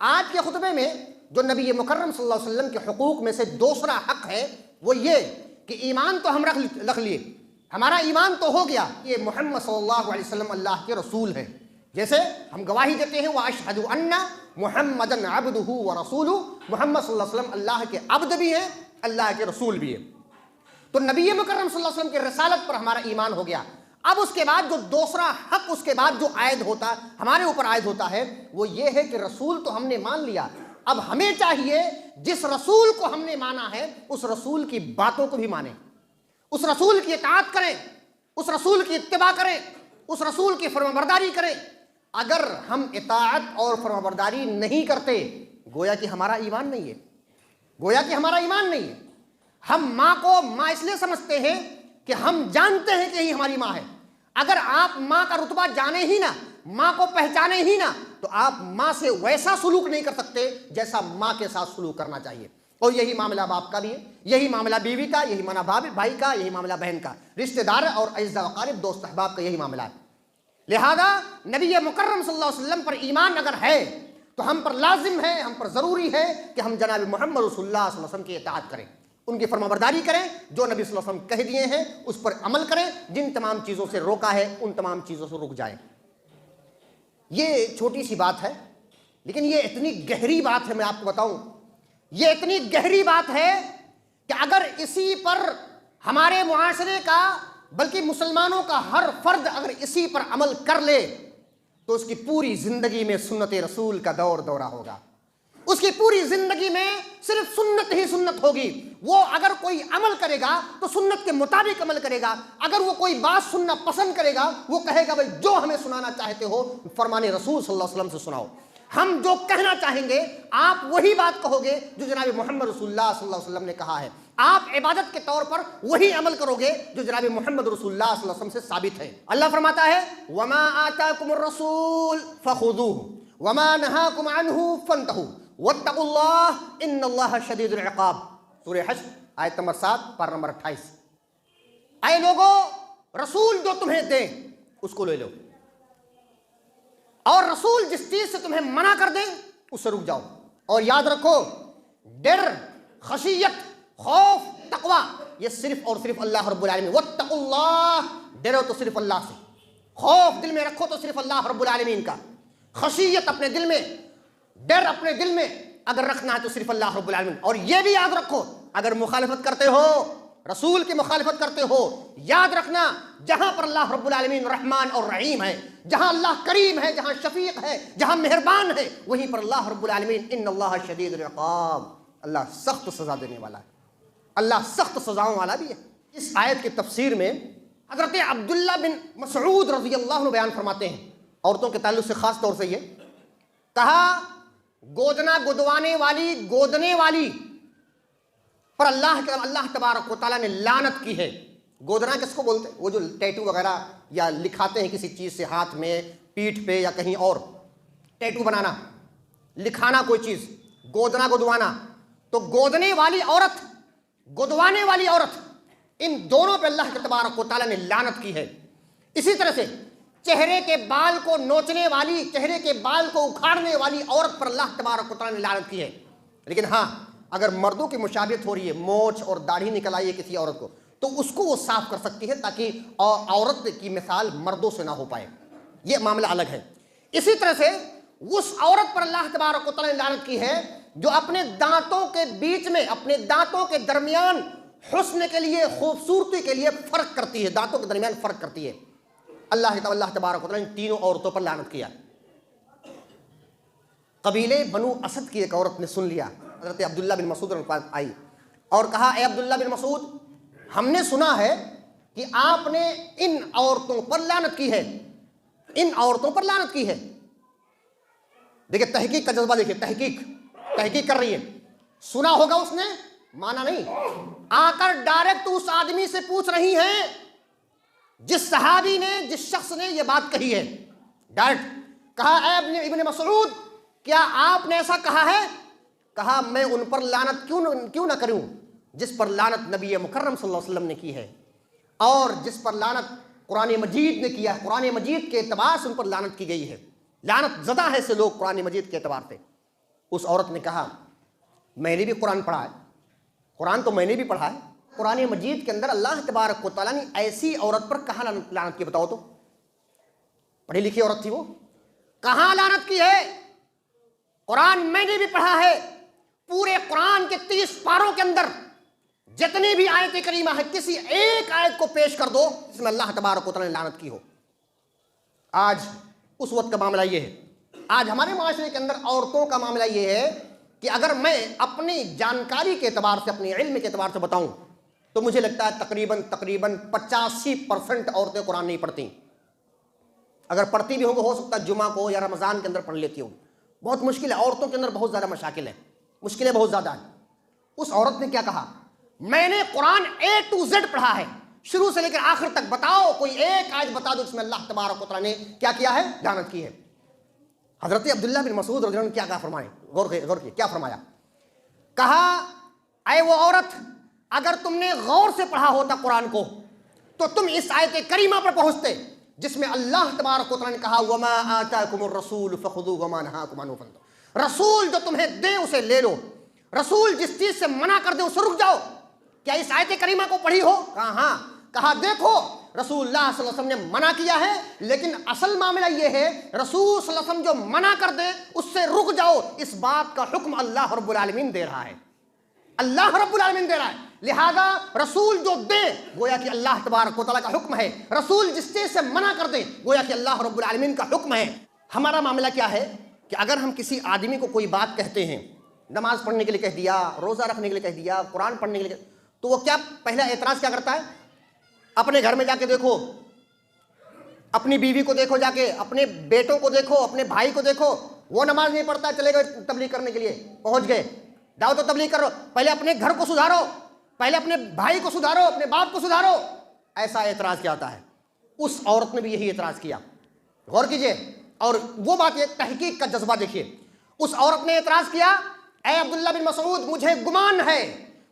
آج کے خطبے میں جو نبی مکرم صلی اللہ علیہ وسلم کے حقوق میں سے دوسرا حق ہے وہ یہ کہ ایمان تو ہم رکھ لیے، ہمارا ایمان تو ہو گیا کہ محمد صلی اللہ علیہ وسلم اللہ کے رسول ہیں، جیسے ہم گواہی دیتے ہیں وَأَشْهَدُ أَنَّ مُحَمَّدًا عَبْدُهُ وَرَسُولُهُ، محمد صلی اللہ علیہ وسلم اللہ کے عبد بھی ہیں، اللہ کے رسول بھی ہیں۔ تو نبی مکرم صلی اللہ علیہ وسلم کی رسالت پر ہمارا ایمان ہو گیا۔ اب اس کے بعد جو دوسرا حق اس کے بعد جو عائد ہوتا ہمارے اوپر عائد ہوتا ہے وہ یہ ہے کہ رسول تو ہم نے مان لیا، اب ہمیں چاہیے جس رسول کو ہم نے مانا ہے اس رسول کی باتوں کو بھی مانیں، اس رسول کی اطاعت کریں، اس رسول کی اتباع کریں، اس رسول کی فرمانبرداری کریں۔ اگر ہم اطاعت اور فرمانبرداری نہیں کرتے گویا کہ ہمارا ایمان نہیں ہے، گویا کہ ہمارا ایمان نہیں ہے۔ ہم ماں کو ماں اس لیے سمجھتے ہیں کہ ہم جانتے ہیں کہ یہی ہماری ماں ہے۔ اگر آپ ماں کا رتبہ جانے ہی نہ، ماں کو پہچانے ہی نہ، تو آپ ماں سے ویسا سلوک نہیں کر سکتے جیسا ماں کے ساتھ سلوک کرنا چاہیے۔ اور یہی معاملہ باپ کا بھی ہے، یہی معاملہ بیوی کا، یہی معاملہ بھائی کا، یہی معاملہ بہن کا، رشتہ دار اور اعزاء اقارب دوست احباب کا یہی معاملہ ہے۔ لہذا نبی مکرم صلی اللہ علیہ وسلم پر ایمان اگر ہے تو ہم پر لازم ہے، ہم پر ضروری ہے کہ ہم جناب محمد رسول اللہ صلی اللہ علیہ وسلم کی اطاعت کریں، ان کی فرمانبرداری کریں، جو نبی صلی اللہ علیہ وسلم کہہ دیے ہیں اس پر عمل کریں، جن تمام چیزوں سے روکا ہے ان تمام چیزوں سے رک جائیں۔ یہ چھوٹی سی بات ہے لیکن یہ اتنی گہری بات ہے، میں آپ کو بتاؤں یہ اتنی گہری بات ہے کہ اگر اسی پر ہمارے معاشرے کا بلکہ مسلمانوں کا ہر فرد اگر اسی پر عمل کر لے تو اس کی پوری زندگی میں سنت رسول کا دور دورہ ہوگا، اس کی پوری زندگی میں صرف سنت ہی سنت ہوگی۔ وہ اگر کوئی عمل کرے گا تو سنت کے مطابق عمل کرے گا، اگر وہ کوئی بات سننا پسند کرے گا وہ کہے گا بھائی جو ہمیں سنانا چاہتے ہو فرمان رسول صلی اللہ علیہ وسلم سے سناؤ، ہم جو کہنا چاہیں گے آپ وہی بات کہو گے جو جناب محمد رسول اللہ صلی اللہ علیہ وسلم نے کہا ہے، آپ عبادت کے طور پر وہی عمل کرو گے جو جناب محمد رسول اللہ صلی اللہ علیہ وسلم سے ثابت ہے۔ اللہ فرماتا ہے وَمَا آتَاكُمُ الرَّسُولُ فَخُذُوهُ وَمَا نَهَاكُمْ عَنْهُ فَانْتَهُوا وَاتَّقُوا اللَّهَ إِنَّ اللَّهَ شَدِيدُ الْعِقَابِ، سورہ حشر آیت نمبر 7 پارہ نمبر 28۔ اے لوگو رسول جو تمہیں دیں اس کو لے لو، اور رسول جس چیز سے تمہیں منع کر دیں اس سے رک جاؤ، اور یاد رکھو ڈر، خشیت، خوف، تقوی یہ صرف اور صرف اللہ رب العالمین، واتقوا اللہ، ڈرو تو صرف اللہ سے، خوف دل میں رکھو تو صرف اللہ رب العالمین کا، خشیت اپنے دل میں، ڈر اپنے دل میں اگر رکھنا ہے تو صرف اللہ رب العالمین۔ اور یہ بھی یاد رکھو اگر مخالفت کرتے ہو، رسول کی مخالفت کرتے ہو، یاد رکھنا جہاں پر اللہ رب العالمین رحمان اور رحیم ہے، جہاں اللہ کریم ہے، جہاں شفیق ہے، جہاں مہربان ہے، وہیں پر اللہ رب العالمین ان اللہ شدید العقاب، اللہ سخت سزا دینے والا ہے، اللہ سخت سزاؤں والا بھی ہے۔ اس آیت کی تفسیر میں حضرت عبداللہ بن مسعود رضی اللہ عنہ بیان فرماتے ہیں، عورتوں کے تعلق سے خاص طور سے یہ کہا گودنا گدوانے والی، گودنے والی پر اللہ تبارک و تعالیٰ نے لعنت کی ہے۔ گودنا کس کو بولتے ہیں؟ وہ جو ٹیٹو وغیرہ یا لکھاتے ہیں کسی چیز سے ہاتھ میں، پیٹھ پہ یا کہیں اور، ٹیٹو بنانا، لکھانا کوئی چیز، گودنا گدوانا، تو گودنے والی عورت، گدوانے والی عورت، ان دونوں پہ اللہ تبارک و تعالیٰ نے لعنت کی ہے۔ اسی طرح سے چہرے کے بال کو نوچنے والی، چہرے کے بال کو اکھاڑنے والی عورت پر اللہ تبارک و تعالیٰ نے لعنت کی ہے۔ لیکن ہاں اگر مردوں کی مشابہت ہو رہی ہے، مونچھ اور داڑھی نکل آئی ہے کسی عورت کو، تو اس کو وہ صاف کر سکتی ہے تاکہ عورت کی مثال مردوں سے نہ ہو پائے، یہ معاملہ الگ ہے۔ اسی طرح سے اس عورت پر اللہ تبارک و تعالیٰ نے لعنت کی ہے جو اپنے دانتوں کے بیچ میں، اپنے دانتوں کے درمیان حسن کے لیے، خوبصورتی کے لیے فرق کرتی ہے، دانتوں کے درمیان فرق کرتی ہے۔ اللہ تبارک و تعالیٰ نے تینوں عورتوں پر لعنت کیا۔ قبیلے بنو اسد کی ایک عورت نے سن لیا، حضرت عبداللہ بن مسعود کے پاس آئی اور کہا اے عبداللہ بن مسعود، ہم نے سنا ہے کہ آپ نے ان عورتوں پر لعنت کی ہے، ان عورتوں پر لعنت کی ہے۔ دیکھیں تحقیق کا جذبہ، دیکھیں تحقیق کر رہی ہے، سنا ہوگا اس نے، مانا نہیں، آ کر ڈائریکٹ اس آدمی سے پوچھ رہی ہیں جس صحابی نے، جس شخص نے یہ بات کہی ہے، ڈائریکٹ کہا اے ابن مسعود کیا آپ نے ایسا کہا ہے؟ کہا میں ان پر لعنت کیوں نہ کروں جس پر لعنت نبی مکرم صلی اللہ علیہ وسلم نے کی ہے، اور جس پر لعنت قرآن مجید نے کیا ہے، قرآن مجید کے اعتبار سے ان پر لعنت کی گئی ہے، لعنت زدہ ہے سے لوگ قرآن مجید کے اعتبار سے۔ اس عورت نے کہا میں نے بھی قرآن پڑھا ہے، قرآن تو میں نے بھی پڑھا ہے، قرآن مجید کے اندر اللہ تبارک و تعالیٰ نے ایسی عورت پر کہاں لعنت کی؟ بتاؤ تو، پڑھی لکھی عورت تھی وہ، کہاں لعنت کی ہے؟ قرآن میں نے بھی پڑھا ہے، پورے قرآن کے 30 پاروں کے اندر جتنی بھی آیت کریمہ ہے کسی ایک آیت کو پیش کر دو جس میں اللہ تبارک و تعالیٰ نے لعنت کی ہو۔ آج اس وقت کا معاملہ یہ ہے، آج ہمارے معاشرے کے اندر عورتوں کا معاملہ یہ ہے کہ اگر میں اپنی جانکاری کے اعتبار سے، اپنے علم کے اعتبار سے بتاؤں تو مجھے لگتا ہے تقریباً 85% عورتیں قرآن نہیں پڑھتی، اگر پڑھتی بھی ہوں گے ہو سکتا ہے جمعہ کو یا رمضان کے اندر پڑھ لیتی ہوں، بہت مشکل ہے، عورتوں کے اندر بہت زیادہ مشاکل ہیں، مشکلیں بہت زیادہ ہیں۔ اس عورت نے کیا کہا؟ میں نے قرآن A to Z پڑھا ہے، شروع سے لے کر آخر تک، بتاؤ کوئی ایک آیت بتا دو جس میں اللہ تبارک و تعالیٰ نے کیا ہے؟ لعنت کی ہے۔ حضرت عبداللہ بن مسعود رضی اللہ عنہ کیا فرمائے؟ غور کیے کیا فرمایا؟ کہا اے وہ عورت، اگر تم نے غور سے پڑھا ہوتا قرآن کو تو تم اس آیت کریمہ پر پہنچتے جس میں اللہ تبارک و تعالیٰ نے کہا وما آتاکم الرسول فخذوہ وما نہاکم عنہ فانتہوا، رسول جو تمہیں دے اسے لے لو، رسول جس چیز سے منع کر دے اسے رک جاؤ۔ کیا اس آیت کریمہ کو پڑھی ہو؟ کہا ہاں۔ کہا دیکھو رسول اللہ صلی اللہ علیہ وسلم نے منع کیا ہے، لیکن اصل معاملہ یہ ہے رسول صلی اللہ علیہ وسلم جو منع کر دے اس سے رک جاؤ، اس بات کا حکم اللہ رب العالمین دے رہا ہے، اللہ رب العالمین دے رہا ہے، لہذا رسول جو دے گویا کہ اللہ تبارک و تعالیٰ کا حکم ہے، رسول جس چیز سے منع کر دے گویا کہ اللہ رب العالمین کا حکم ہے۔ ہمارا معاملہ کیا ہے کہ اگر ہم کسی آدمی کو کوئی بات کہتے ہیں، نماز پڑھنے کے لیے کہہ دیا، روزہ رکھنے کے لیے کہہ دیا، قرآن پڑھنے کے لیے تو وہ کیا پہلا اعتراض کیا کرتا ہے؟ اپنے گھر میں جا کے دیکھو، اپنی بیوی کو دیکھو، جا کے اپنے بیٹوں کو دیکھو، اپنے بھائی کو دیکھو، وہ نماز نہیں پڑھتا، چلے گئے تبلیغ کرنے کے لیے، پہنچ گئے دعوت و تبلیغ کرو، پہلے اپنے گھر کو سدھارو، پہلے اپنے بھائی کو سدھارو، اپنے باپ کو سدھارو۔ ایسا اعتراض کیا آتا ہے؟ اس عورت نے بھی یہی اعتراض کیا، غور کیجئے، اور وہ بات یہ تحقیق کا جذبہ دیکھیے۔ اس عورت نے اعتراض کیا اے عبداللہ بن مسعود، مجھے گمان ہے،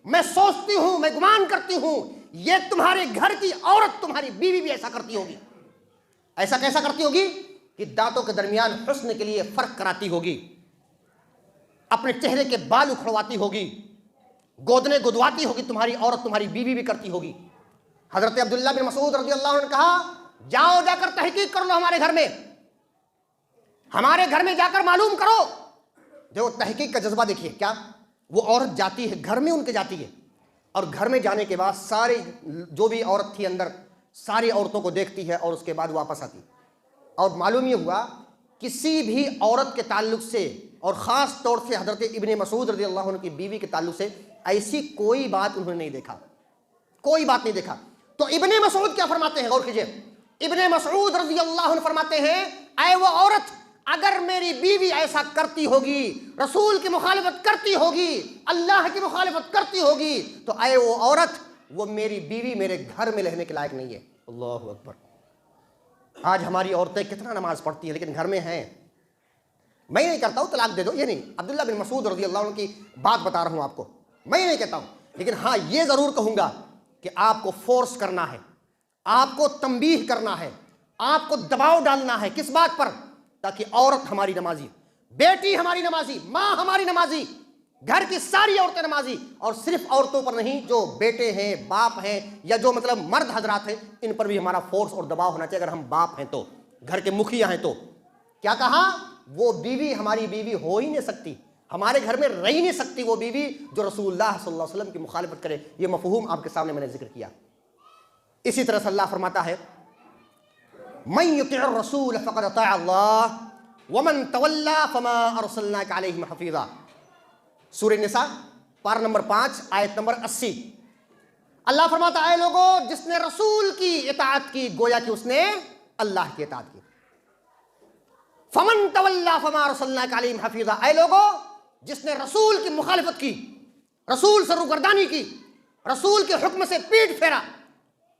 میں سوچتی ہوں، میں گمان کرتی ہوں یہ تمہارے گھر کی عورت، تمہاری بیوی بھی ایسا کرتی ہوگی۔ ایسا کیسا کرتی ہوگی؟ کہ دانتوں کے درمیان حسن کے لیے فرق کراتی ہوگی، اپنے چہرے کے بال اکھڑواتی ہوگی، گودنے گدواتی ہوگی، تمہاری عورت، تمہاری بیوی بھی کرتی ہوگی۔ حضرت عبداللہ بن مسعود رضی اللہ عنہ نے کہا جاؤ جا کر تحقیق کر لو، ہمارے گھر میں جا کر معلوم کرو۔ جو تحقیق کا جذبہ دیکھیے، کیا وہ عورت جاتی ہے گھر میں، ان کے جاتی ہے، اور گھر میں جانے کے بعد سارے جو بھی عورت تھی اندر ساری عورتوں کو دیکھتی ہے اور اس کے بعد واپس آتی، اور معلوم یہ ہوا کسی بھی عورت کے تعلق سے، اور خاص طور سے حضرت ابن مسعود رضی اللہ عنہ کی بیوی کے تعلق سے ایسی کوئی بات انہوں نے نہیں دیکھا، کوئی بات نہیں دیکھا۔ تو ابن مسعود کیا فرماتے ہیں؟ غور کیجئے، ابن مسعود رضی اللہ عنہ فرماتے ہیں اے وہ عورت، اگر میری بیوی ایسا کرتی ہوگی، رسول کی مخالفت کرتی ہوگی، اللہ کی مخالفت کرتی ہوگی، تو اے وہ عورت، وہ میری بیوی میرے گھر میں رہنے کے لائق نہیں ہے۔ اللہ اکبر۔ آج ہماری عورتیں کتنا نماز پڑھتی ہیں لیکن گھر میں ہیں، میں نہیں کرتا ہوں طلاق دے دو، یہ نہیں، عبداللہ بن مسعود رضی اللہ عنہ کی بات بتا رہا ہوں آپ کو، میں نہیں کہتا ہوں، لیکن ہاں یہ ضرور کہوں گا کہ آپ کو فورس کرنا ہے، آپ کو تنبیہ کرنا ہے، آپ کو دباؤ ڈالنا ہے، کس بات پر؟ تاکہ عورت ہماری نمازی، بیٹی ہماری نمازی، ماں ہماری نمازی، گھر کی ساری عورتیں نمازی، اور صرف عورتوں پر نہیں، جو بیٹے ہیں، باپ ہیں، یا جو مطلب مرد حضرات ہیں، ان پر بھی ہمارا فورس اور دباؤ ہونا چاہیے۔ اگر ہم باپ ہیں تو، گھر کے مکھیا ہیں تو، کیا کہا؟ وہ بیوی ہماری بیوی ہو ہی نہیں سکتی، ہمارے گھر میں رہ ہی نہیں سکتی وہ بیوی جو رسول اللہ صلی اللہ علیہ وسلم کی مخالفت کرے۔ یہ مفہوم آپ کے سامنے میں نے ذکر کیا۔ اسی طرح سے اللہ فرماتا ہے من یطع الرسول فقد اطاع اللہ ومن تولی فما ارسلناک علیہم حفیظا، سورہ نساء پارہ نمبر 5 آیت نمبر 80۔ اللہ فرماتا ہے اے لوگوں، جس نے رسول کی اطاعت کی گویا کہ اس نے اللہ کی اطاعت کی۔ فمن تولی فما ارسلناک علیہم حفیظا، اے لوگوں جس نے رسول کی مخالفت کی، رسول سے روگردانی کی، رسول کے حکم سے پیٹ پھیرا،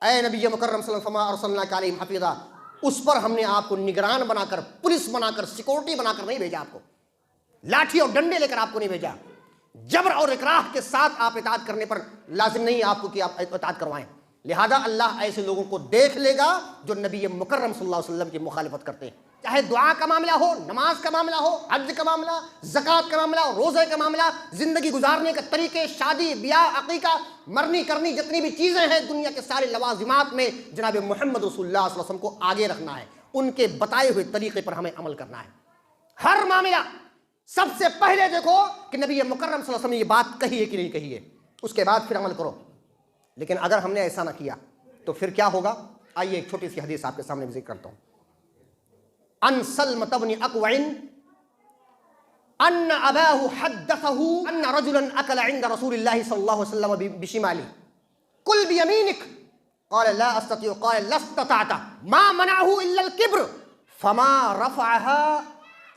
اے نبی مکرم صلی اللہ علیہ وسلم فما ارسلناک علیہم حفیظا، اس پر ہم نے آپ کو نگران بنا کر، پولیس بنا کر، سیکورٹی بنا کر نہیں بھیجا، آپ کو لاٹھی اور ڈنڈے لے کر آپ کو نہیں بھیجا، جبر اور اکراہ کے ساتھ آپ اطاعت کرنے پر لازم نہیں آپ کو کہ آپ اطاعت کروائیں۔ لہذا اللہ ایسے لوگوں کو دیکھ لے گا جو نبی مکرم صلی اللہ علیہ وسلم کی مخالفت کرتے ہیں۔ چاہے دعا کا معاملہ ہو، نماز کا معاملہ ہو، حج کا معاملہ، زکوٰۃ کا معاملہ، روزے کا معاملہ، زندگی گزارنے کے طریقے، شادی بیاہ، عقیقہ، مرنی کرنی، جتنی بھی چیزیں ہیں دنیا کے سارے لوازمات میں جناب محمد رسول اللہ صلی اللہ علیہ وسلم کو آگے رکھنا ہے، ان کے بتائے ہوئے طریقے پر ہمیں عمل کرنا ہے۔ ہر معاملہ سب سے پہلے دیکھو کہ نبی مکرم صلی اللہ علیہ وسلم نے یہ بات کہی ہے کہ نہیں کہی ہے، اس کے بعد پھر عمل کرو۔ لیکن اگر ہم نے ایسا نہ کیا تو پھر کیا ہوگا؟ آئیے ایک چھوٹی سی حدیث آپ کے سامنے ذکر کرتا ہوں۔ ان سلمۃ بن اکوع ان اباہ حدثہ ان رجلا اکل عند رسول اللہ صلی اللہ علیہ وسلم بشمالی کل بیمینک قال لا استطيع قال لا استطعت ما منعه الا الكبر فما رفعها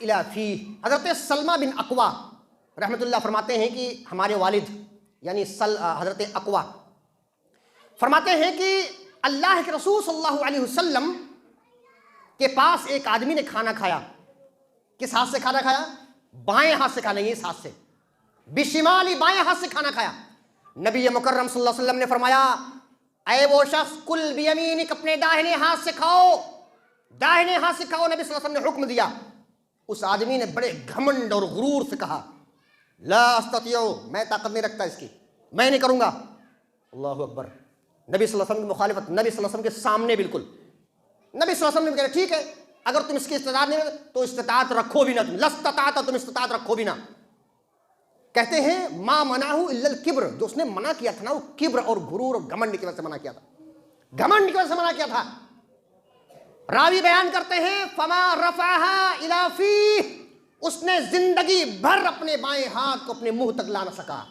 الى فيه۔ حضرت سلمہ بن اکوع رحمۃ اللہ فرماتے ہیں کہ ہمارے والد یعنی حضرت اکوع فرماتے ہیں کہ اللہ کے رسول صلی اللہ علیہ وسلم کے پاس ایک آدمی نے کھانا کھایا۔ کس ہاتھ سے کھانا کھایا؟ بائیں ہاتھ سے کھانا، نہیں اس ہاتھ سے، بشمالی، بائیں ہاتھ سے کھانا کھایا۔ نبی مکرم صلی اللہ علیہ وسلم نے فرمایا اے وہ شخص کل بیمینک، اپنے داہنے ہاتھ سے کھاؤ، داہنے ہاتھ سے کھاؤ۔ نبی صلی اللہ علیہ وسلم نے حکم دیا۔ اس آدمی نے بڑے گھمنڈ اور غرور سے کہا لا استطیع، میں طاقت نہیں رکھتا اس کی، میں نہیں کروں گا۔ اللہ اکبر۔ نبی صلی اللہ علیہ وسلم کی مخالفت، نبی صلی اللہ علیہ وسلم کے سامنے بالکل۔ نبی صلی اللہ علیہ وسلم نے کہا ٹھیک ہے، اگر تم اس کی استطاعت نہیں تو استطاعت رکھو بھی نہ، تم لستطاعت، تم استطاعت رکھو بھی نہ۔ کہتے ہیں ما منعہ الا الکبر، جو اس نے منع کیا تھا نا وہ کبر اور غرور اور گھمنڈ کی وجہ سے منع کیا تھا، گھمنڈ کی وجہ سے منع کیا تھا۔ راوی بیان کرتے ہیں فما رفعها الى فیہ، اس نے زندگی بھر اپنے بائیں ہاتھ کو اپنے منہ تک لا نہ سکا۔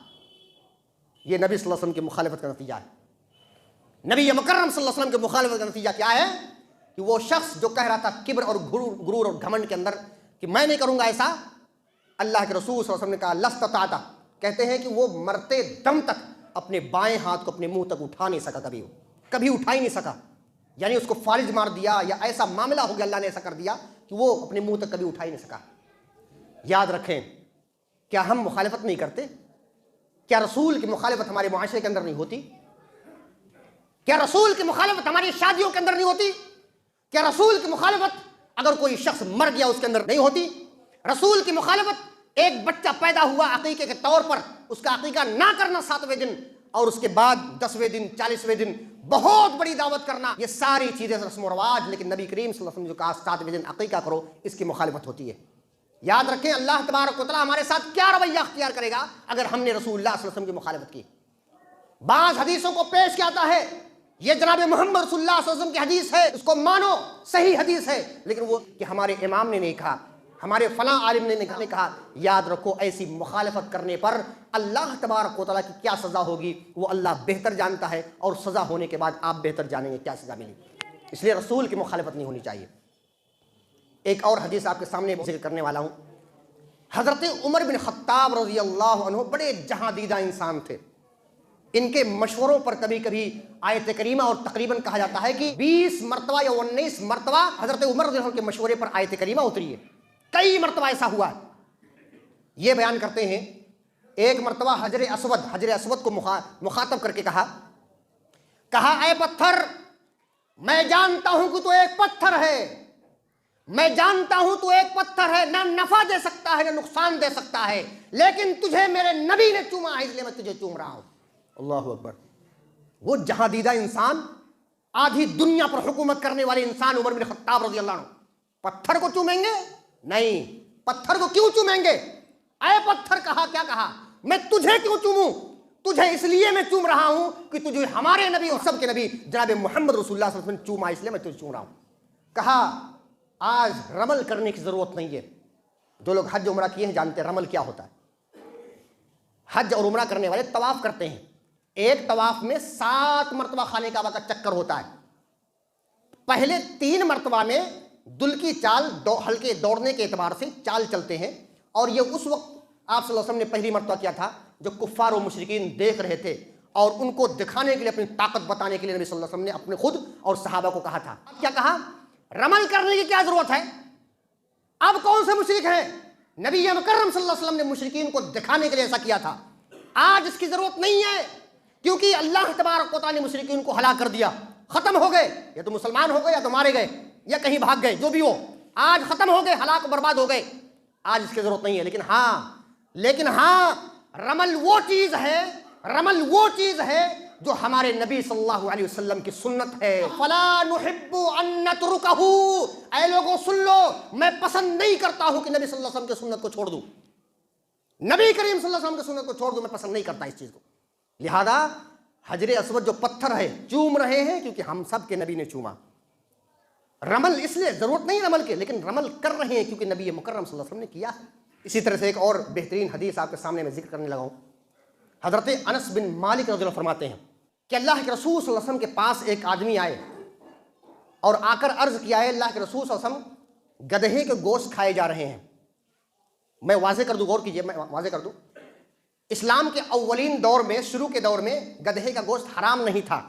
یہ نبی صلی اللہ علیہ وسلم کی مخالفت کا نتیجہ ہے۔ نبی مکرم صلی اللہ علیہ وسلم کی مخالفت کا نتیجہ کیا ہے؟ کہ وہ شخص جو کہہ رہا تھا کبر اور غرور اور گھمنڈ کے اندر کہ میں نہیں کروں گا ایسا، اللہ کے رسول صلی اللہ علیہ وسلم نے کہا لستطعت، کہتے ہیں کہ وہ مرتے دم تک اپنے بائیں ہاتھ کو اپنے منہ تک اٹھا نہیں سکا، کبھی اٹھا ہی نہیں سکا، یعنی اس کو فالج مار دیا یا ایسا معاملہ ہو گیا، اللہ نے ایسا کر دیا کہ وہ اپنے منہ تک کبھی اٹھا ہی نہیں سکا۔ یاد رکھیں، کیا ہم مخالفت نہیں کرتے؟ کیا رسول کی مخالفت ہمارے معاشرے کے اندر نہیں ہوتی؟ کیا رسول کی مخالفت ہماری شادیوں کے اندر نہیں ہوتی؟ کیا رسول کی مخالفت اگر کوئی شخص مر گیا اس کے اندر نہیں ہوتی؟ رسول کی مخالفت ایک بچہ پیدا ہوا عقیقے کے طور پر اس کا عقیقہ نہ کرنا 7ویں دن، اور اس کے بعد 10ویں دن، 40ویں دن بہت بڑی دعوت کرنا، یہ ساری چیزیں رسم و رواج، لیکن نبی کریم صلی اللہ علیہ وسلم جو کہا 7ویں دن عقیقہ کرو، اس کی مخالفت ہوتی ہے۔ یاد رکھیں اللہ تبارک و تعالیٰ ہمارے ساتھ کیا رویہ اختیار کرے گا اگر ہم نے رسول اللہ صلی اللہ علیہ وسلم کی مخالفت کی۔ بعض حدیثوں کو پیش کیا جاتا ہے یہ جناب محمد رسول اللہ صلی اللہ علیہ وسلم کی حدیث ہے، اس کو مانو، صحیح حدیث ہے، لیکن وہ کہ ہمارے امام نے نہیں کہا، ہمارے فلاں عالم نے نہیں کہا۔ یاد رکھو ایسی مخالفت کرنے پر اللہ تبارک و تعالیٰ کی کیا سزا ہوگی وہ اللہ بہتر جانتا ہے، اور سزا ہونے کے بعد آپ بہتر جانیں گے کیا سزا ملی۔ اس لیے رسول کی مخالفت نہیں ہونی چاہیے۔ ایک اور حدیث آپ کے سامنے ذکر کرنے والا ہوں۔ حضرت عمر بن خطاب رضی اللہ عنہ بڑے جہاں دیدہ انسان تھے۔ ان کے مشوروں پر کبھی کبھی آیت کریمہ، اور تقریباً کہا جاتا ہے کہ 20 مرتبہ یا 19 مرتبہ حضرت عمر رضی اللہ عنہ کے مشورے پر آیت کریمہ اتری ہے، کئی مرتبہ ایسا ہوا ہے۔ یہ بیان کرتے ہیں ایک مرتبہ حجر اسود کو مخاطب کر کے کہا اے پتھر، میں جانتا ہوں کہ تو ایک پتھر ہے، میں جانتا ہوں تو ایک پتھر ہے، نہ نفع دے سکتا ہے نہ نقصان دے سکتا ہے، لیکن تجھے میرے نبی نے چوما ہے اس لیے میں تجھے چوم رہا ہوں۔ اللہ اکبر۔ وہ جہاں دیدہ انسان، آدھی دنیا پر حکومت کرنے والے انسان عمر بن خطاب رضی اللہ عنہ پتھر کو چومیں گے؟ نہیں، پتھر کو کیوں چومیں گے؟ اے پتھر کہا، کیا کہا؟ میں تجھے کیوں چوموں؟ تجھے اس لیے میں چوم رہا ہوں کہ تجھے ہمارے نبی اور سب کے نبی جناب محمد رسول اللہ صلی اللہ علیہ وسلم چوما، اس لیے میں تجھے چوم رہا ہوں۔ کہا آج رمل کرنے کی ضرورت نہیں ہے۔ جو لوگ حج عمرہ کیے ہیں جانتے ہیں رمل کیا ہوتا ہے۔ حج اور عمرہ کرنے والے طواف کرتے ہیں، ایک طواف میں 7 مرتبہ خانہ کعبہ کا چکر ہوتا ہے۔ پہلے 3 مرتبہ میں دل کی چال، ہلکے دوڑنے کے اعتبار سے چال چلتے ہیں، اور یہ اس وقت آپ صلی اللہ علیہ وسلم نے پہلی مرتبہ کیا تھا جو کفار و مشرکین دیکھ رہے تھے، اور ان کو دکھانے کے لیے، اپنی طاقت بتانے کے لیے نبی صلی اللہ علیہ وسلم نے اپنے خود اور صحابہ کو کہا تھا۔ کیا کہا؟ رمل کرنے کی کیا ضرورت ہے؟ اب کون سے مشرک ہیں؟ نبی مکرم صلی اللہ علیہ وسلم نے مشرکین کو دکھانے کے لیے ایسا کیا تھا۔ آج اس کی ضرورت نہیں ہے، کیونکہ اللہ تبارک و تعالیٰ نے مشرکین کو ہلاک کر دیا، ختم ہو گئے، یا تو مسلمان ہو گئے یا تو مارے گئے یا کہیں بھاگ گئے، جو بھی ہو۔ آج ختم ہو گئے، ہلاک برباد ہو گئے، آج اس کی ضرورت نہیں ہے۔ لیکن ہاں رمل وہ چیز ہے جو ہمارے نبی صلی اللہ علیہ وسلم کی سنت ہے۔ فلا نحب ان نترکہ، اے لوگوں سن لو، میں پسند نہیں کرتا ہوں کہ نبی صلی اللہ علیہ وسلم کی سنت کو چھوڑ دوں، نبی کریم صلی اللہ علیہ وسلم کی سنت کو چھوڑ دوں، میں پسند نہیں کرتا اس چیز کو۔ لہذا حجر اسود جو پتھر ہے چوم رہے ہیں کیونکہ ہم سب کے نبی نے چوما۔ رمل اس لیے ضرورت نہیں رمل کے، لیکن رمل کر رہے ہیں کیونکہ نبی مکرم صلی اللہ علیہ وسلم نے کیا ہے۔ اسی طرح سے ایک اور بہترین حدیث آپ کے سامنے میں ذکر کرنے لگا ہوں۔ حضرت انس بن مالک رضی اللہ عنہ فرماتے ہیں کہ اللہ کے رسول صلی اللہ علیہ وسلم کے پاس ایک آدمی آئے اور آ کر عرض کیا ہے اللہ کے رسول صلی اللہ علیہ وسلم گدھے کے گوشت کھائے جا رہے ہیں۔ میں واضح کر دوں، غور کیجئے، میں واضح کر دوں، اسلام کے اولین دور میں، شروع کے دور میں گدھے کا گوشت حرام نہیں تھا۔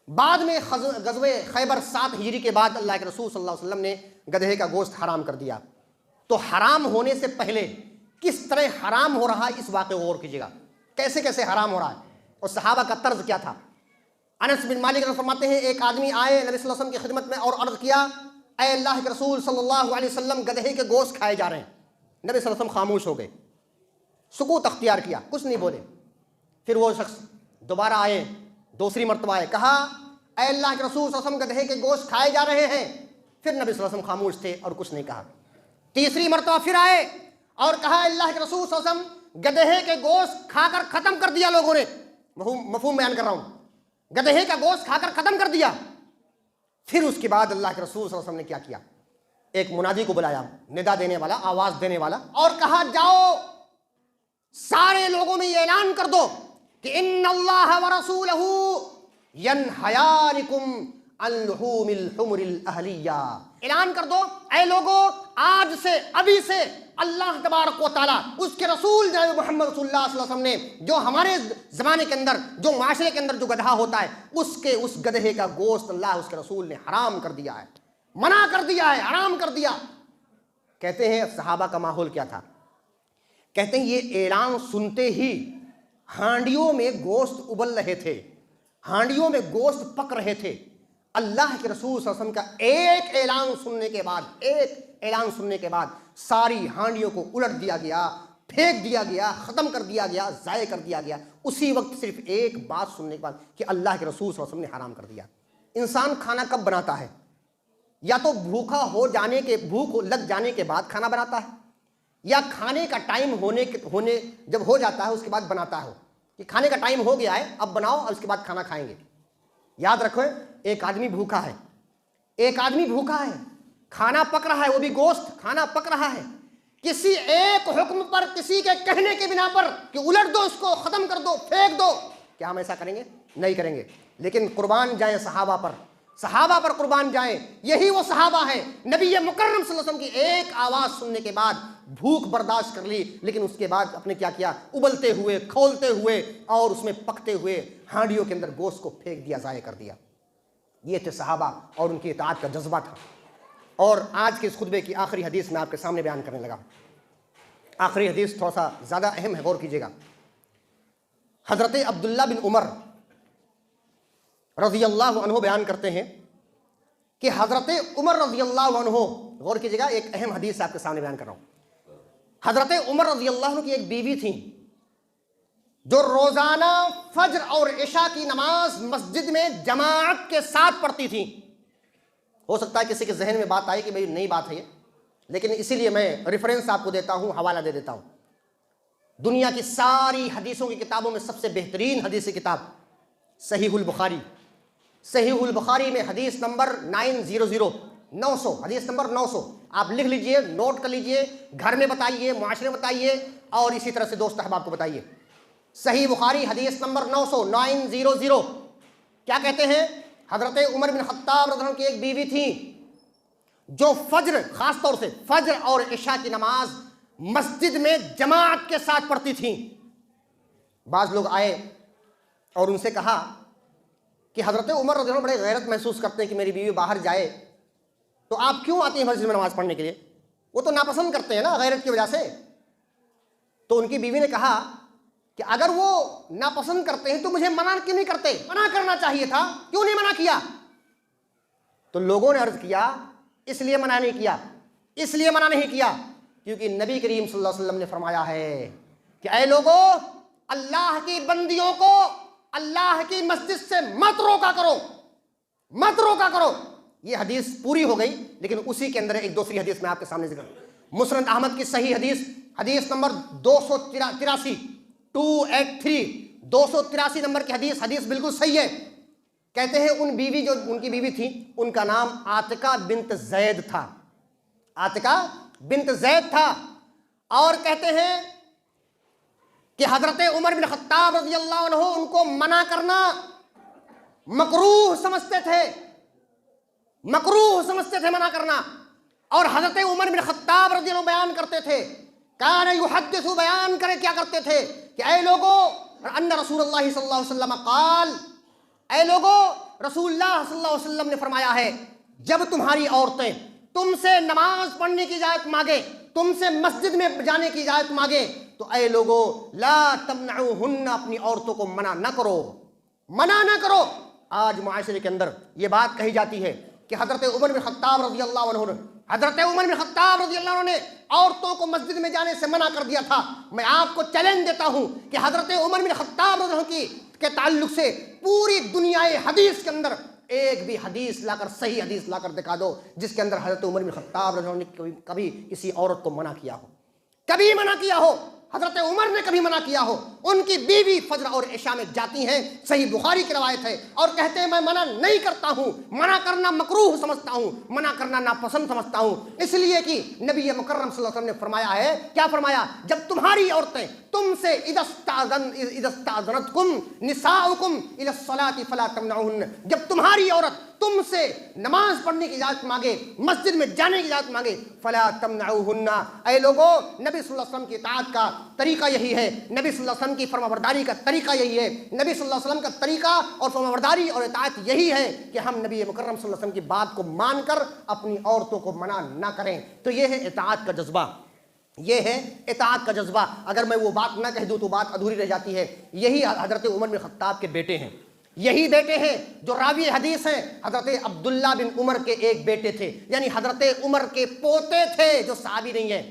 بعد میں غزوہ خیبر 7 ہجری کے بعد اللہ کے رسول صلی اللہ علیہ وسلم نے گدھے کا گوشت حرام کر دیا۔ تو حرام ہونے سے پہلے کس طرح حرام ہو رہا ہے اس واقعے کو غور کیجیے گا، کیسے کیسے حرام ہو رہا ہے اور صحابہ کا طرز کیا تھا۔ انس بن مالک فرماتے ہیں ایک آدمی آئے نبی صلی اللہ علیہ وسلم کی خدمت میں اور عرض کیا اے اللہ کے رسول صلی اللہ علیہ وسلم گدھے کے گوشت کھائے جا رہے ہیں۔ نبی صلی اللہ علیہ وسلم خاموش ہو گئے، سکوت اختیار کیا، کچھ نہیں بولے۔ پھر وہ شخص دوبارہ آئے، دوسری مرتبہ آئے، کہا اے اللہ کے رسول صلی اللہ علیہ وسلم گدھے کے گوشت کھائے جا رہے ہیں۔ پھر نبی صلی اللہ علیہ وسلم خاموش تھے اور کچھ نہیں کہا۔ تیسری مرتبہ پھر آئے اور کہا اللہ کے رسول صلی اللہ علیہ وسلم گدھے کے گوشت کھا کر ختم کر دیا لوگوں نے، مفہوم بیان کر رہا ہوں، گدھے کا گوشت کھا کر ختم کر دیا۔ پھر اس کے بعد اللہ کے رسول صلی اللہ علیہ وسلم نے کیا کیا، ایک منادی کو بلایا، ندا دینے والا، آواز دینے والا، اور کہا جاؤ سارے لوگوں میں یہ اعلان کر دو کہ ان اللہ ورسولہ ینہیانکم عن لحوم الحمر الاہلیہ۔ اعلان کر دو اے لوگوں، آج سے، ابھی سے اللہ تبارک و تعالیٰ، اس کے رسول جناب محمد رسول اللہ صلی اللہ علیہ وسلم نے جو ہمارے زمانے کے اندر، جو معاشرے کے اندر جو گدھا ہوتا ہے، اس گدھے کا گوشت اللہ اس کے رسول نے حرام کر دیا ہے، منع کر دیا ہے، حرام کر دیا۔ کہتے ہیں صحابہ کا ماحول کیا تھا، کہتے ہیں یہ اعلان سنتے ہی ہانڈیوں میں گوشت ابل رہے تھے، ہانڈیوں میں گوشت پک رہے تھے۔ اللہ کے رسول صلی اللہ علیہ وسلم کا ایک اعلان سننے کے بعد ساری ہانڈیوں کو الٹ دیا گیا، پھینک دیا گیا، ختم کر دیا گیا، ضائع کر دیا گیا، اسی وقت صرف ایک بات سننے کے بعد کہ اللہ کے رسول صلی اللہ علیہ وسلم نے حرام کر دیا۔ انسان کھانا کب بناتا ہے؟ یا تو بھوک لگ جانے کے بعد کھانا بناتا ہے، یا کھانے کا ٹائم ہونے جب ہو جاتا ہے اس کے بعد بناتا ہے کہ کھانے کا ٹائم ہو گیا ہے اب بناؤ اور اس کے بعد کھانا کھائیں گے۔ یاد رکھو ایک آدمی بھوکا ہے، کھانا پک رہا ہے، وہ بھی گوشت کھانا پک رہا ہے، کسی ایک حکم پر، کسی کے کہنے کے بنا پر کہ الٹ دو، اس کو ختم کر دو، پھینک دو، کیا ہم ایسا کریں گے؟ نہیں کریں گے۔ لیکن قربان جائیں صحابہ پر قربان جائیں، یہی وہ صحابہ ہیں نبی مکرم صلی اللہ علیہ وسلم کی ایک آواز سننے کے بعد بھوک برداشت کر لی، لیکن اس کے بعد اپنے کیا کیا، ابلتے ہوئے، کھولتے ہوئے اور اس میں پکتے ہوئے ہانڈیوں کے اندر گوشت کو پھینک دیا، ضائع کر دیا۔ یہ تھے صحابہ اور ان کی اطاعت کا جذبہ تھا۔ اور آج کے اس خطبے کی آخری حدیث میں آپ کے سامنے بیان کرنے لگا۔ آخری حدیث تھوڑا سا زیادہ اہم ہے، غور کیجیے گا۔ حضرت عبداللہ بن عمر رضی اللہ عنہ بیان کرتے ہیں کہ حضرت عمر رضی اللہ عنہ، غور کیجیے گا، ایک اہم حدیث آپ کے سامنے بیان کر رہا ہوں۔ حضرت عمر رضی اللہ عنہ کی ایک بیوی تھی جو روزانہ فجر اور عشاء کی نماز مسجد میں جماعت کے ساتھ پڑھتی تھی۔ ہو سکتا ہے کسی کے ذہن میں بات آئے کہ بھئی نئی بات ہے یہ، لیکن اسی لیے میں ریفرنس آپ کو دیتا ہوں، حوالہ دے دیتا ہوں۔ دنیا کی ساری حدیثوں کی کتابوں میں سب سے بہترین حدیث کتاب صحیح البخاری میں حدیث نمبر 900 حدیث نمبر 900 آپ لکھ لیجئے، نوٹ کر لیجئے، گھر میں بتائیے، معاشرے میں بتائیے، اور اسی طرح سے دوست احباب کو بتائیے۔ صحیح بخاری حدیث نمبر 900 کیا کہتے ہیں؟ حضرت عمر بن خطاب رضی اللہ عنہ کی ایک بیوی تھی جو خاص طور سے فجر اور عشاء کی نماز مسجد میں جماعت کے ساتھ پڑھتی تھیں۔ بعض لوگ آئے اور ان سے کہا کہ حضرت عمر رضی اللہ عنہ بڑے غیرت محسوس کرتے ہیں کہ میری بیوی باہر جائے، تو آپ کیوں آتی ہیں مسجد میں نماز پڑھنے کے لیے؟ وہ تو ناپسند کرتے ہیں نا غیرت کی وجہ سے۔ تو ان کی بیوی نے کہا کہ اگر وہ ناپسند کرتے ہیں تو مجھے منع کیوں نہیں کرتے؟ منع کرنا چاہیے تھا، کیوں نہیں منع کیا؟ تو لوگوں نے عرض کیا اس لیے منع نہیں کیا، اس لیے منع نہیں کیا کیونکہ نبی کریم صلی اللہ علیہ وسلم نے فرمایا ہے کہ اے لوگوں، اللہ کی بندیوں کو اللہ کی مسجد سے مت روکا کرو، مت روکا کرو۔ یہ حدیث پوری ہو گئی، لیکن اسی کے اندر ایک دوسری حدیث میں آپ کے سامنے ذکر کروں۔ مسند احمد کی صحیح حدیث، حدیث نمبر 283، 283، 283 نمبر کی حدیث، حدیث بالکل صحیح ہے۔ کہتے ہیں ان بیوی جو ان کی بیوی تھی، ان کا نام عاتقہ بنت زید تھا، عاتقہ بنت زید تھا، اور کہتے ہیں کہ حضرت عمر بن خطاب رضی اللہ عنہ ان کو منع کرنا مکروہ سمجھتے تھے، مکروہ سمجھتے تھے منع کرنا۔ اور حضرت عمر بن خطاب رضی اللہ عنہ بیان کرتے تھے، کان یحدث، بیان کرے کیا کرتے تھے کہ اے لوگو ان رسول اللہ صلی اللہ علیہ وسلم قال، اے لوگو رسول اللہ صلی اللہ علیہ وسلم نے فرمایا ہے جب تمہاری عورتیں تم سے نماز پڑھنے کی اجازت مانگے، تم سے مسجد میں جانے کی اجازت مانگے، تو اے لوگو لا تمنعوہن، اپنی عورتوں کو منع نہ کرو، منع نہ کرو۔ آج معاشرے کے اندر یہ بات کہی جاتی ہے کہ حضرت عمر بن خطاب رضی اللہ عنہ نے عورتوں کو مسجد میں جانے سے منع کر دیا تھا۔ میں آپ کو چیلنج دیتا ہوں کہ حضرت عمر بن خطاب رضی اللہ عنہ کے تعلق سے پوری دنیا حدیث کے اندر ایک بھی حدیث لا کر، صحیح حدیث لا کر دکھا دو جس کے اندر حضرت عمر بن خطاب رضی اللہ عنہ نے کبھی کسی عورت کو منع کیا ہو، کبھی منع کیا ہو، حضرت عمر نے کبھی منع کیا ہو۔ ان کی بیوی فجر اور عشاء میں جاتی ہیں، صحیح بخاری کی روایت ہے، اور کہتے ہیں میں منع نہیں کرتا ہوں، منع کرنا مکروہ سمجھتا ہوں، منع کرنا ناپسند سمجھتا ہوں، اس لیے کہ نبی مکرم صلی اللہ علیہ وسلم نے فرمایا ہے، کیا فرمایا؟ جب تمہاری عورتیں تم سے اذا استاذنتکم نساؤکم الی الصلاۃ فلا تمنعوہن، جب تمہاری عورت تم سے نماز پڑھنے کی اجازت مانگے، مسجد میں جانے کی اجازت مانگے، فلا تمنعوہن، اے لوگوں نبی صلی اللہ علیہ وسلم کی اطاعت کا طریقہ یہی ہے، نبی صلی اللہ علیہ وسلم کی فرمانبرداری کا طریقہ یہی ہے، نبی صلی اللہ علیہ وسلم کا طریقہ اور فرمانبرداری اور اطاعت یہی ہے کہ ہم نبی مکرم صلی اللہ علیہ وسلم کی بات کو مان کر اپنی عورتوں کو منع نہ کریں۔ تو یہ ہے اطاعت کا جذبہ، یہ ہے اطاعت کا جذبہ۔ اگر میں وہ بات نہ کہہ دوں تو بات ادھوری رہ جاتی ہے۔ یہی حضرت عمر بن خطاب کے بیٹے ہیں، یہی بیٹے ہیں جو راوی حدیث ہیں، حضرت عبداللہ بن عمر کے ایک بیٹے تھے، یعنی حضرت عمر کے پوتے تھے، جو صحابی نہیں ہیں،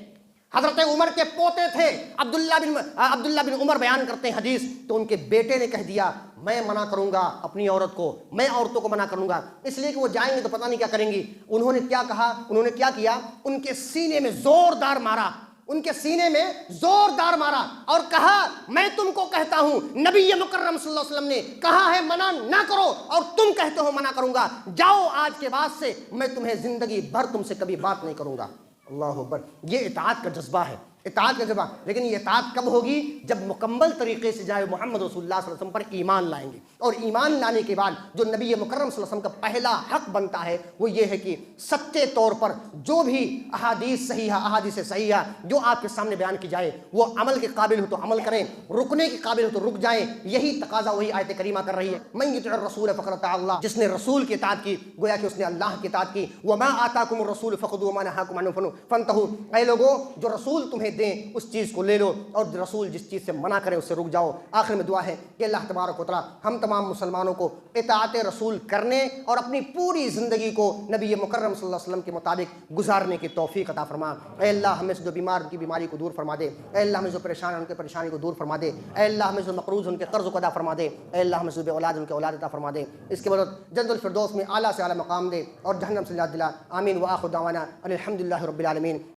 حضرت عمر کے پوتے تھے۔ عبداللہ بن عمر بیان کرتے ہیں حدیث، تو ان کے بیٹے نے کہہ دیا میں منع کروں گا اپنی عورت کو، میں عورتوں کو منع کروں گا، اس لیے کہ وہ جائیں گے تو پتہ نہیں کیا کریں گی۔ انہوں نے کیا کہا، انہوں نے کیا کیا، ان کے سینے میں زوردار مارا، ان کے سینے میں زوردار مارا اور کہا میں تم کو کہتا ہوں نبی مکرم صلی اللہ علیہ وسلم نے کہا ہے منع نہ کرو اور تم کہتے ہو منع کروں گا، جاؤ آج کے بعد سے میں تمہیں زندگی بھر تم سے کبھی بات نہیں کروں گا۔ اللہ اکبر، یہ اطاعت کا جذبہ ہے، اطاعت کا جذبہ۔ لیکن یہ اطاعت کب ہوگی؟ جب مکمل طریقے سے جائے محمد رسول اللہ صلی اللہ علیہ وسلم پر ایمان لائیں گے، اور ایمان لانے کے بعد جو نبی مکرم صلی اللہ علیہ وسلم کا پہلا حق بنتا ہے وہ یہ ہے کہ سچے طور پر جو بھی احادیث صحیحہ جو آپ کے سامنے بیان کی جائے وہ عمل کے قابل ہو تو عمل کریں، رکنے کے قابل ہو تو رک جائیں۔ یہی تقاضا وہی آیت کریمہ کر رہی ہے، من یطع الرسول فقد اطاع اللہ، جس نے رسول کی اطاعت کی گویا کہ اس نے اللہ کی اطاعت کی۔ وما آتاکم الرسول فخذوه وما نهاکم عنہ فانتهوا، اے لوگوں جو رسول تمہیں دیں اس چیز کو لے لو، اور رسول جس چیز سے منع کرے اس سے رک جاؤ۔ آخر میں دعا ہے کہ اللہ تبارک و تعالی ہم تمام مسلمانوں کو اطاعت رسول کرنے اور اپنی پوری زندگی کو نبی مکرم صلی اللہ علیہ وسلم کے مطابق گزارنے کی توفیق عطا فرما۔ اے اللہ ہمیں سے جو بیمار ان کی بیماری کو دور فرما دے، اے اللہ ہمیں جو پریشان ہیں ان کے پریشانی کو دور فرما دے، اے اللہ ہمیں جو مقروض ان کے قرض کو ادا فرما دے، اے اللہ ہمیں جو بے اولاد ان کے اولاد عطا فرما دے، اس کے بدلے جنت الفردوس میں اعلیٰ سے اعلیٰ مقام دے اور جہنم سے نجات دلا۔ آمین۔ وآخر دعوانا ان الحمد للہ رب العالمین۔